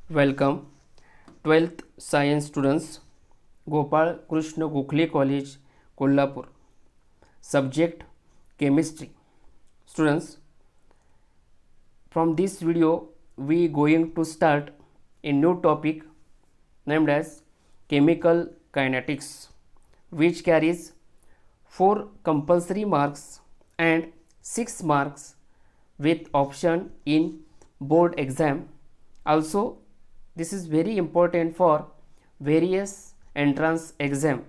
Welcome, 12th Science students, Gopal Krishna Gokhale College, Kolhapur. Subject Chemistry. Students, from this video, we going to start a new topic named as Chemical Kinetics, which carries 4 compulsory marks and 6 marks with option in board exam. Also, this is very important for various entrance exam.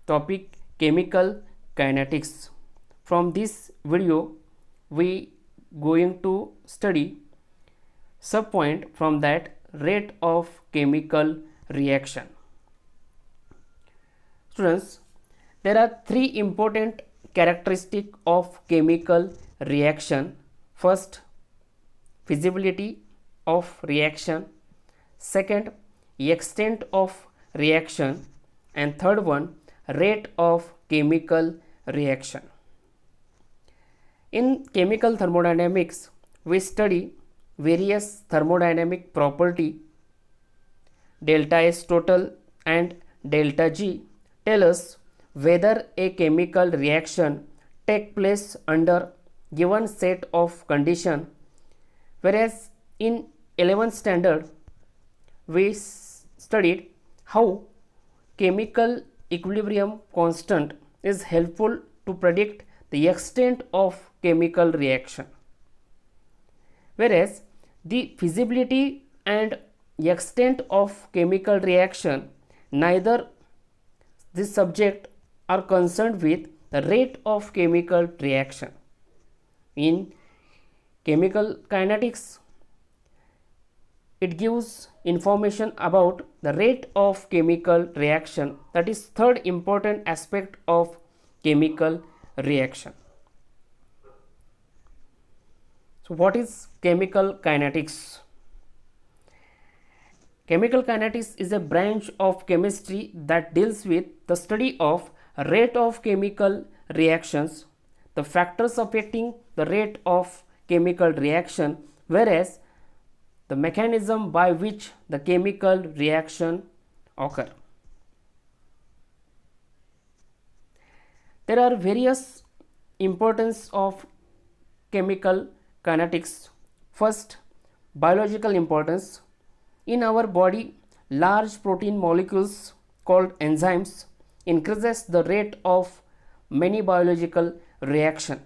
Topic Chemical Kinetics. From this video we going to study subpoint from that rate of chemical reaction. Students, there are 3 important characteristics of chemical reaction. First, feasibility of reaction. Second, extent of reaction. And third one, rate of chemical reaction. In chemical thermodynamics, we study various thermodynamic property. Delta S total and delta G tell us whether a chemical reaction take place under given set of condition, whereas in 11th standard we studied how chemical equilibrium constant is helpful to predict the extent of chemical reaction, whereas the feasibility and extent of chemical reaction, neither this subject are concerned with the rate of chemical reaction. In chemical kinetics, it gives information about the rate of chemical reaction, that is third important aspect of chemical reaction. So what is chemical kinetics? Chemical kinetics is a branch of chemistry that deals with the study of rate of chemical reactions, the factors affecting the rate of chemical reaction, whereas the mechanism by which the chemical reaction occur. There are various importance of chemical kinetics. First, biological importance. In our body, large protein molecules called enzymes increases the rate of many biological reaction.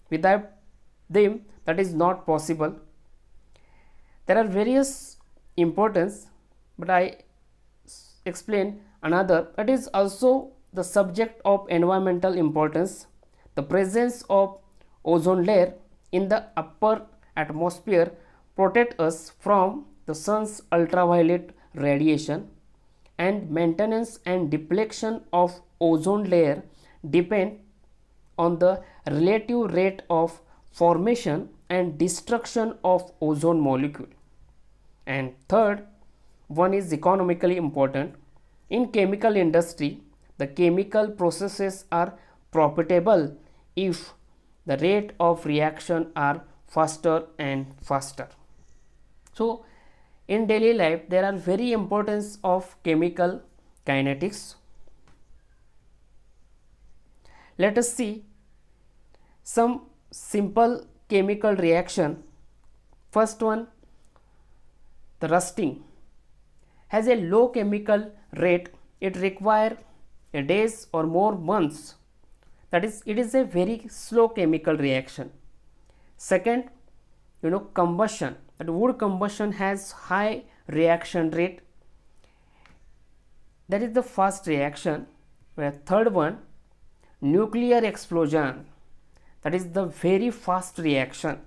Without them, that is not possible. There are various importance, but I explain another. It is also the subject of environmental importance. The presence of ozone layer in the upper atmosphere protect us from the sun's ultraviolet radiation, and maintenance and depletion of ozone layer depend on the relative rate of formation and destruction of ozone molecule. And third one is economically important. In chemical industry, the chemical processes are profitable if the rate of reaction are faster and faster. So in daily life, there are very importance of chemical kinetics. Let us see some simple chemical reaction. First one, the rusting has a low chemical rate. It requires days or more months. That is, it is a very slow chemical reaction. Second, combustion. That wood combustion has high reaction rate. That is the first reaction. Where third one, nuclear explosion. That is the very fast reaction.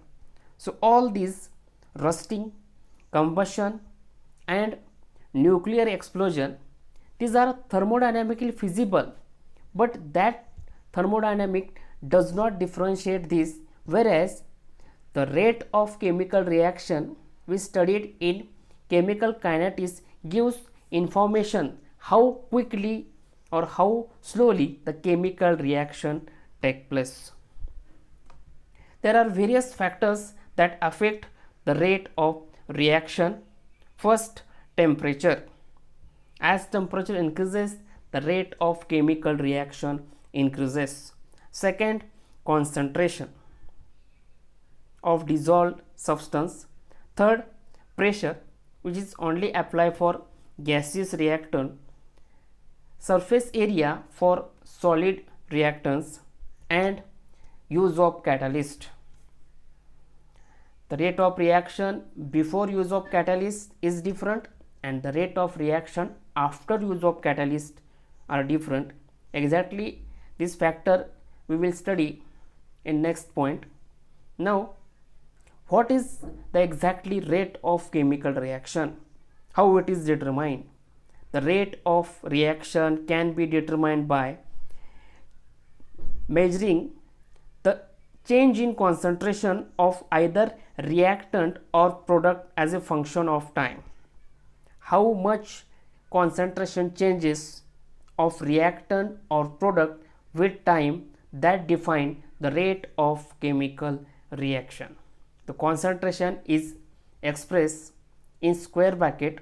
So all these rusting, combustion and nuclear explosion, these are thermodynamically feasible, but that thermodynamic does not differentiate this, whereas the rate of chemical reaction we studied in chemical kinetics gives information how quickly or how slowly the chemical reaction take place. There are various factors that affect the rate of reaction. First, temperature. As temperature increases, the rate of chemical reaction increases. Second, concentration of dissolved substance. Third, pressure, which is only applied for gaseous reactant. Surface area for solid reactants, and use of catalyst. The rate of reaction before use of catalyst is different, and the rate of reaction after use of catalyst are different. Exactly this factor we will study in next point. Now, what is the exactly rate of chemical reaction? How it is determined? The rate of reaction can be determined by measuring the change in concentration of either reactant or product as a function of time. How much concentration changes of reactant or product with time, that define the rate of chemical reaction. The concentration is expressed in square bracket.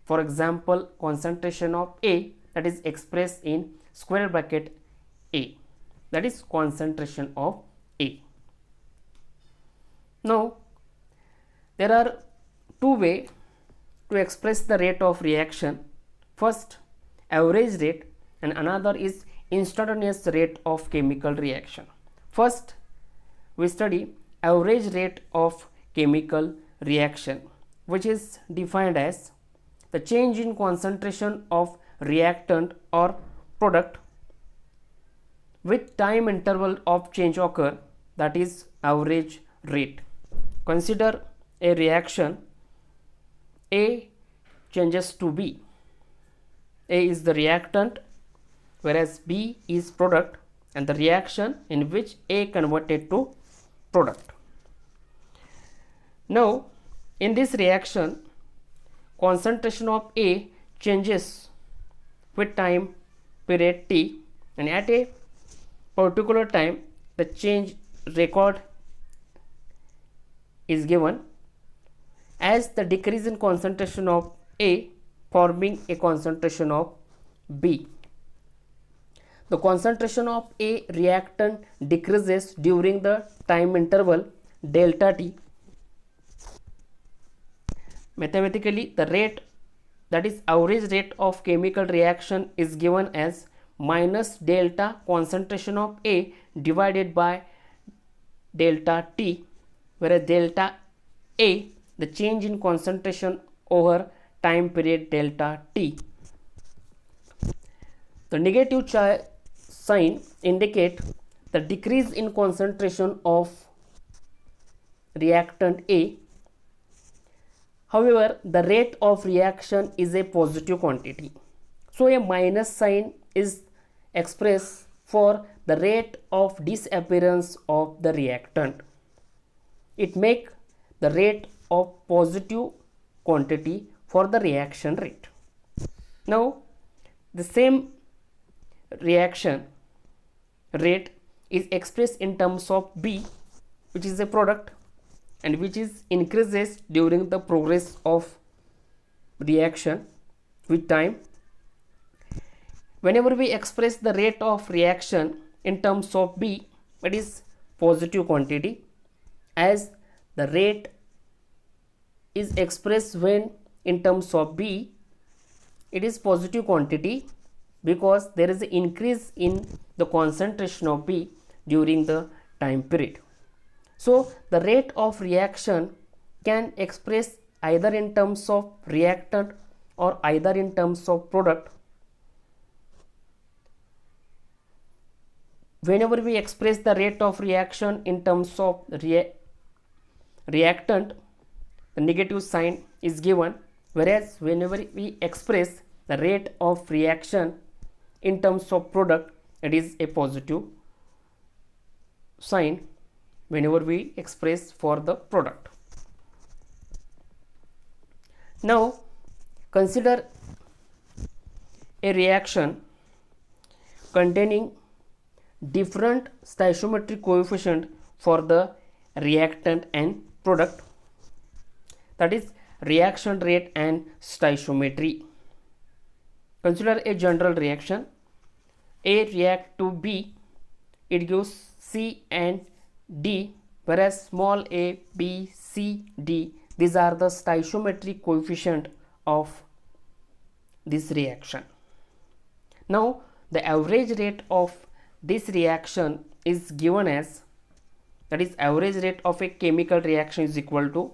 For example, concentration of A, that is expressed in square bracket A, that is concentration of A. Now, there are two ways to express the rate of reaction. First, average rate, and another is instantaneous rate of chemical reaction. First, we study average rate of chemical reaction, which is defined as the change in concentration of reactant or product with time interval of change occur, that is average rate. Consider a reaction. A changes to B. A is the reactant whereas B is product, and the reaction in which A converted to product. Now, in this reaction, concentration of A changes with time period T, and at a particular time the change record is given as the decrease in concentration of A forming a concentration of B. The concentration of A reactant decreases during the time interval delta T. Mathematically, the rate, that is average rate of chemical reaction, is given as minus delta concentration of A divided by delta T, whereas delta A, the change in concentration over time period delta T. The negative sign indicate the decrease in concentration of reactant A. However, the rate of reaction is a positive quantity, so a minus sign is expressed for the rate of disappearance of the reactant. It makes the rate of positive quantity for the reaction rate. Now, the same reaction rate is expressed in terms of B, which is a product and which is increases during the progress of reaction with time. Whenever we express the rate of reaction in terms of B, it is positive quantity, as the rate is expressed when in terms of B, it is positive quantity because there is an increase in the concentration of B during the time period. So, the rate of reaction can express either in terms of reactant or either in terms of product. Whenever we express the rate of reaction in terms of reactant, the negative sign is given, whereas whenever we express the rate of reaction in terms of product, it is a positive sign whenever we express for the product. Now, consider a reaction containing different stoichiometric coefficient for the reactant and product. that is reaction rate and stoichiometry. Consider a general reaction. A react to B, it gives C and D, whereas small a, B, C, D, these are the stoichiometric coefficient of this reaction. Now the average rate of this reaction is given as, that is average rate of a chemical reaction is equal to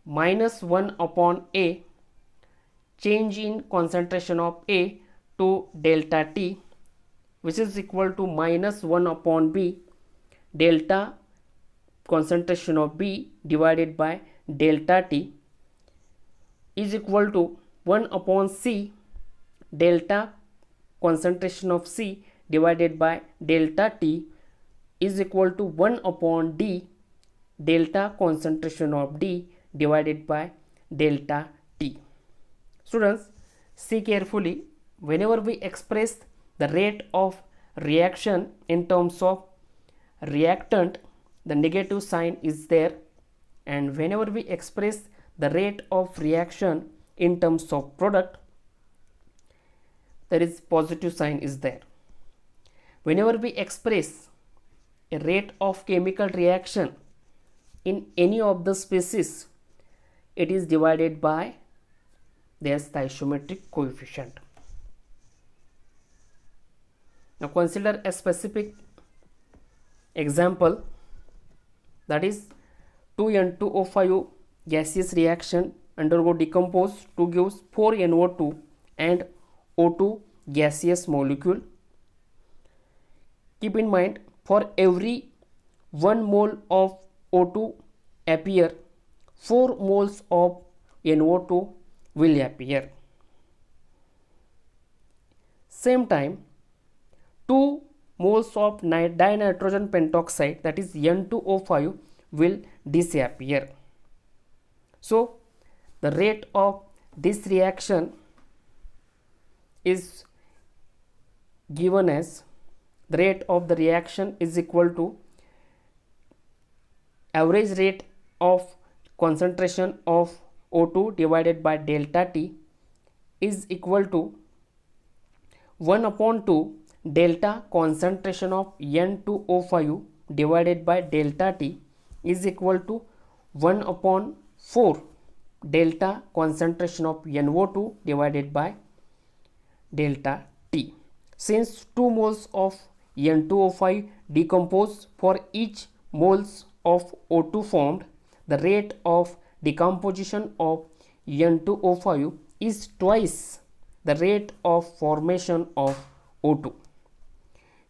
minus 1 upon A, change in concentration of A to delta T, which is equal to minus 1 upon B, delta concentration of B divided by delta T, is equal to 1 upon C, delta concentration of C divided by delta T, is equal to 1 upon D, delta concentration of D divided by delta T. Students, see carefully, whenever we express the rate of reaction in terms of reactant, the negative sign is there, and whenever we express the rate of reaction in terms of product, there is positive sign is there. Whenever we express a rate of chemical reaction in any of the species, it is divided by their stoichiometric coefficient. Now consider a specific example, that is 2N2O5 gaseous reaction undergo decompose to gives 4NO2 and O2 gaseous molecule. Keep in mind, for every 1 mole of O2 appear, 4 moles of NO2 will appear. Same time, 2 moles of dinitrogen pentoxide, that is N2O5, will disappear. So the rate of this reaction is given as, the rate of the reaction is equal to average rate of concentration of O2 divided by delta T is equal to 1 upon 2 delta concentration of N2O5 divided by delta T is equal to 1 upon 4 delta concentration of NO2 divided by delta T. Since 2 moles of N2O5 decompose for each moles of O2 formed, the rate of decomposition of N2O5 is twice the rate of formation of O2.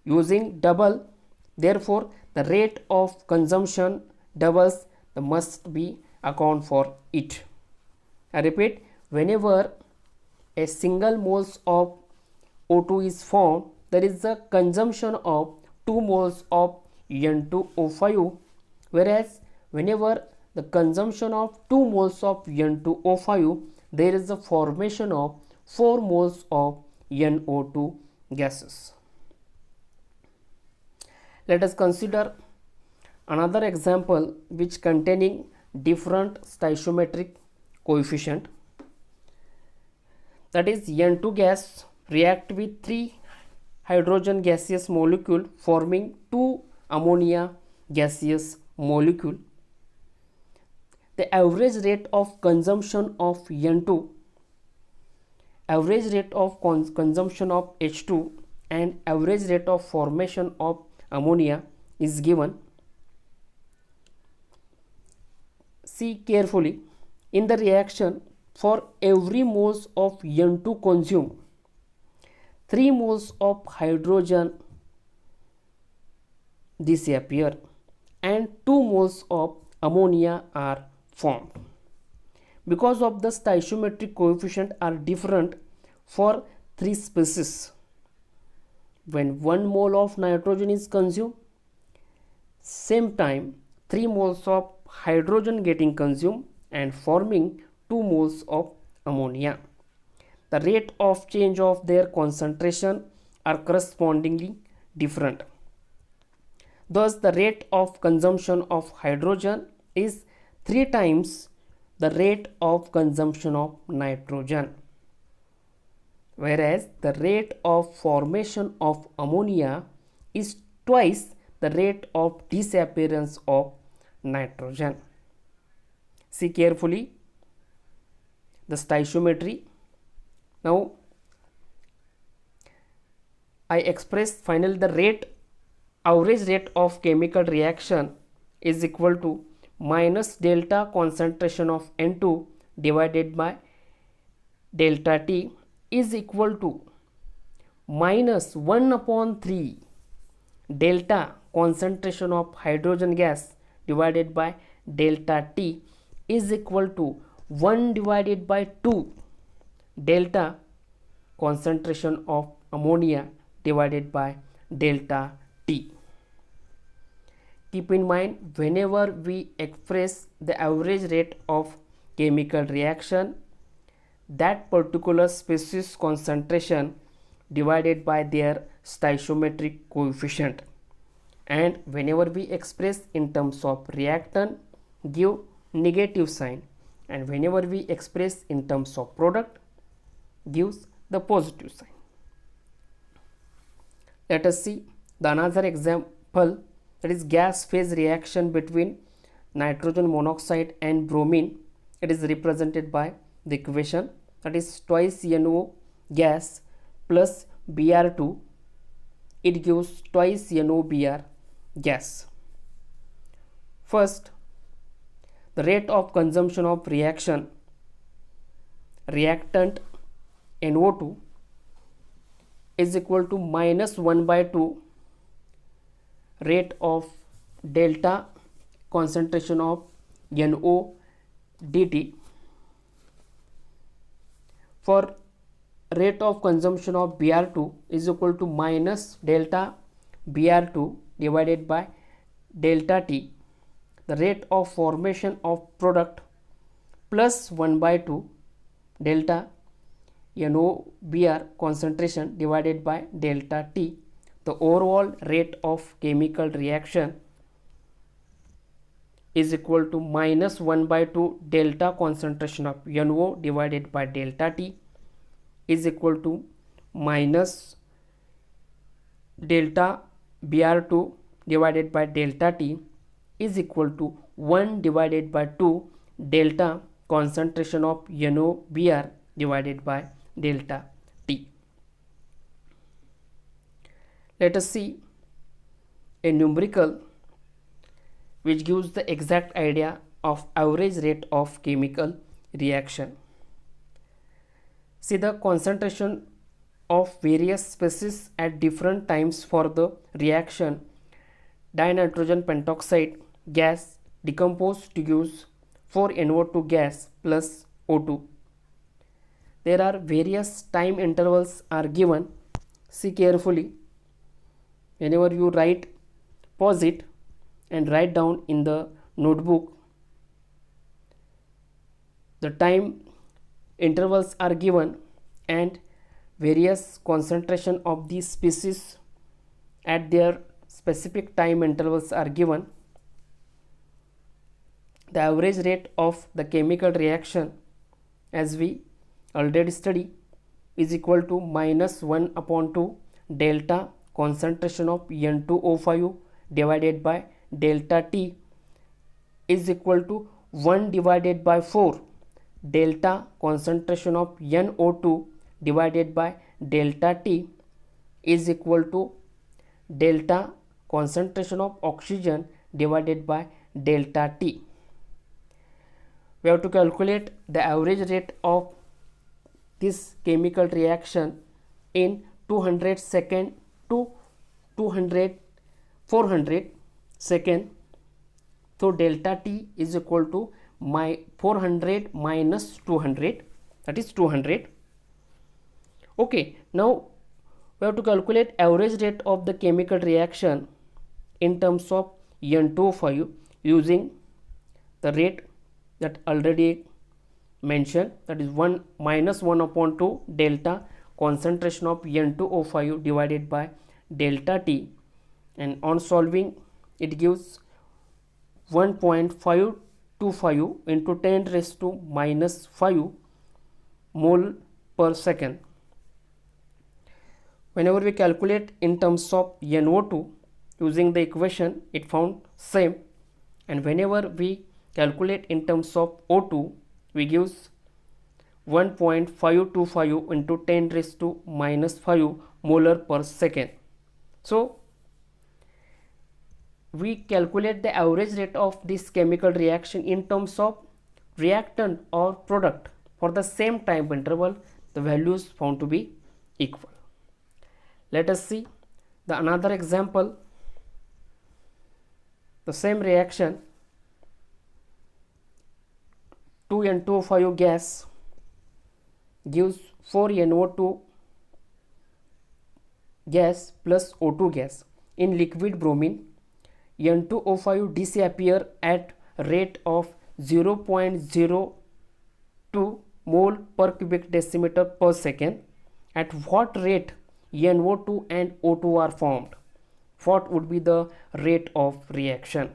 Using double, therefore the rate of consumption doubles, the must be account for it. I repeat, whenever a single moles of O2 is formed, there is a consumption of 2 moles of N2O5, whereas whenever the consumption of 2 moles of N2O5, there is a formation of 4 moles of NO2 gases. Let us consider another example which containing different stoichiometric coefficient, that is N2 gas react with 3 hydrogen gaseous molecule forming 2 ammonia gaseous molecule. The average rate of consumption of N2, average rate of consumption of H2 and average rate of formation of ammonia is given. See carefully, in the reaction, for every moles of N2 consumed, 3 moles of hydrogen disappear and 2 moles of ammonia are formed. Because of the stoichiometric coefficient are different for 3 species. When 1 mole of nitrogen is consumed, same time 3 moles of hydrogen getting consumed and forming 2 moles of ammonia. The rate of change of their concentration are correspondingly different. Thus, the rate of consumption of hydrogen is 3 times the rate of consumption of nitrogen, whereas the rate of formation of ammonia is twice the rate of disappearance of nitrogen. See carefully the stoichiometry. Now I express finally the average rate of chemical reaction is equal to minus delta concentration of N2 divided by delta T is equal to minus 1 upon 3 delta concentration of hydrogen gas divided by delta T is equal to 1 divided by 2 delta concentration of ammonia divided by delta T. Keep in mind, whenever we express the average rate of chemical reaction, that particular species concentration divided by their stoichiometric coefficient, and whenever we express in terms of reactant, give negative sign, and whenever we express in terms of product, gives the positive sign. Let us see the another example, that is gas phase reaction between nitrogen monoxide and bromine. It is represented by the equation, that is twice NO gas plus Br2, it gives twice NOBr gas. First, the rate of consumption of reactant NO2 is equal to minus 1 by 2 rate of delta concentration of NO dt. For rate of consumption of Br2 is equal to minus delta Br2 divided by delta T, the rate of formation of product plus 1 by 2 delta NOBr concentration divided by delta T, the overall rate of chemical reaction is equal to minus 1 by 2 delta concentration of NO divided by delta T is equal to minus delta Br2 divided by delta T is equal to 1 divided by 2 delta concentration of NOBr divided by delta T. Let us see a numerical which gives the exact idea of average rate of chemical reaction. See the concentration of various species at different times for the reaction dinitrogen pentoxide gas decomposed to use 4NO2 gas plus O2. There are various time intervals are given. See carefully. Whenever you write, pause it and write down in the notebook. The time intervals are given and various concentration of these species at their specific time intervals are given. The average rate of the chemical reaction, as we already study, is equal to minus 1 upon 2 delta concentration of N2O5 divided by delta T is equal to 1 divided by 4 delta concentration of NO2 divided by delta T is equal to delta concentration of oxygen divided by delta T. We have to calculate the average rate of this chemical reaction in 200 second to 400 second. So delta T is equal to 400 minus 200, that is 200. Okay, now we have to calculate average rate of the chemical reaction in terms of N2O5 using the rate that already mentioned, that is minus 1 upon 2 delta concentration of N2O5 divided by delta T, and on solving it gives 1.5 0.25 into 10 raised to minus 5 mole per second. Whenever we calculate in terms of NO2 using the equation, it found same, and whenever we calculate in terms of O2, we gives 1.525 into 10 raised to minus 5 molar per second. So we calculate the average rate of this chemical reaction in terms of reactant or product for the same time interval. The values found to be equal. Let us see the another example. The same reaction, 2N2O5 gas gives 4NO2 gas plus O2 gas. In liquid bromine, N2O5 disappear at rate of 0.02 mole per cubic decimeter per second. At what rate NO2 and O2 are formed? What would be the rate of reaction?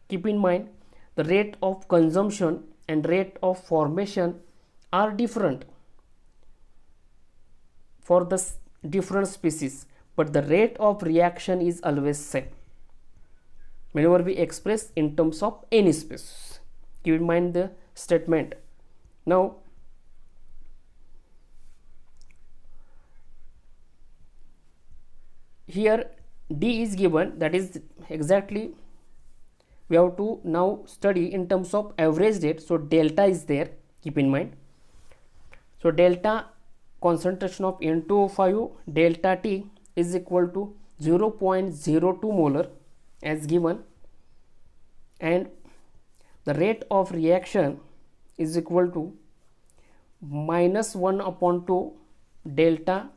Keep in mind, the rate of consumption and rate of formation are different for the different species, but the rate of reaction is always same whenever we express in terms of any species. Keep in mind the statement. Now here D is given, that is exactly we have to now study in terms of average rate. So delta is there, keep in mind. So delta concentration of N2O5 delta T is equal to 0.02 molar as given, and the rate of reaction is equal to minus 1 upon 2 delta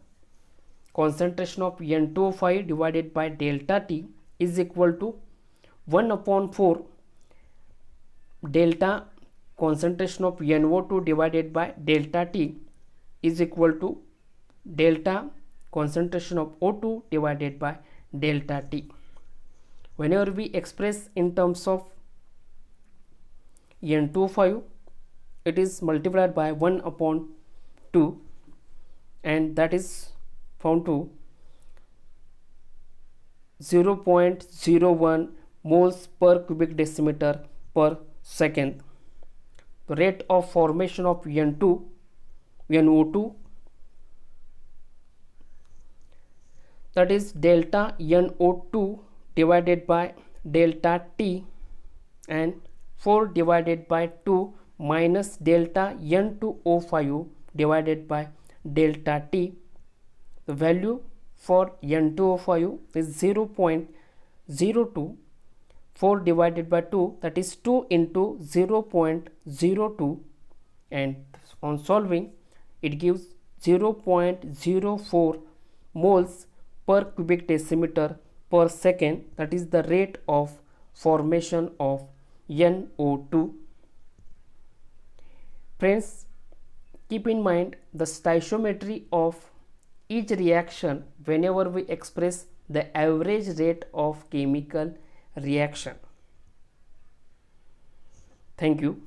concentration of N2O5 divided by delta T is equal to 1 upon 4 delta concentration of NO2 divided by delta T is equal to delta concentration of O2 divided by delta T. Whenever we express in terms of N2O5, it is multiplied by 1 upon 2, and that is found to 0.01 moles per cubic decimeter per second. The rate of formation of NO2, that is delta NO2 divided by delta T, and 4 divided by 2 minus delta N2O5 divided by delta T. The value for N2O5 is 0.02. 4 divided by 2, that is 2 into 0.02, and on solving it gives 0.04 moles per cubic decimeter per second, that is the rate of formation of NO2. Friends, keep in mind the stoichiometry of each reaction whenever we express the average rate of chemical reaction. Thank you.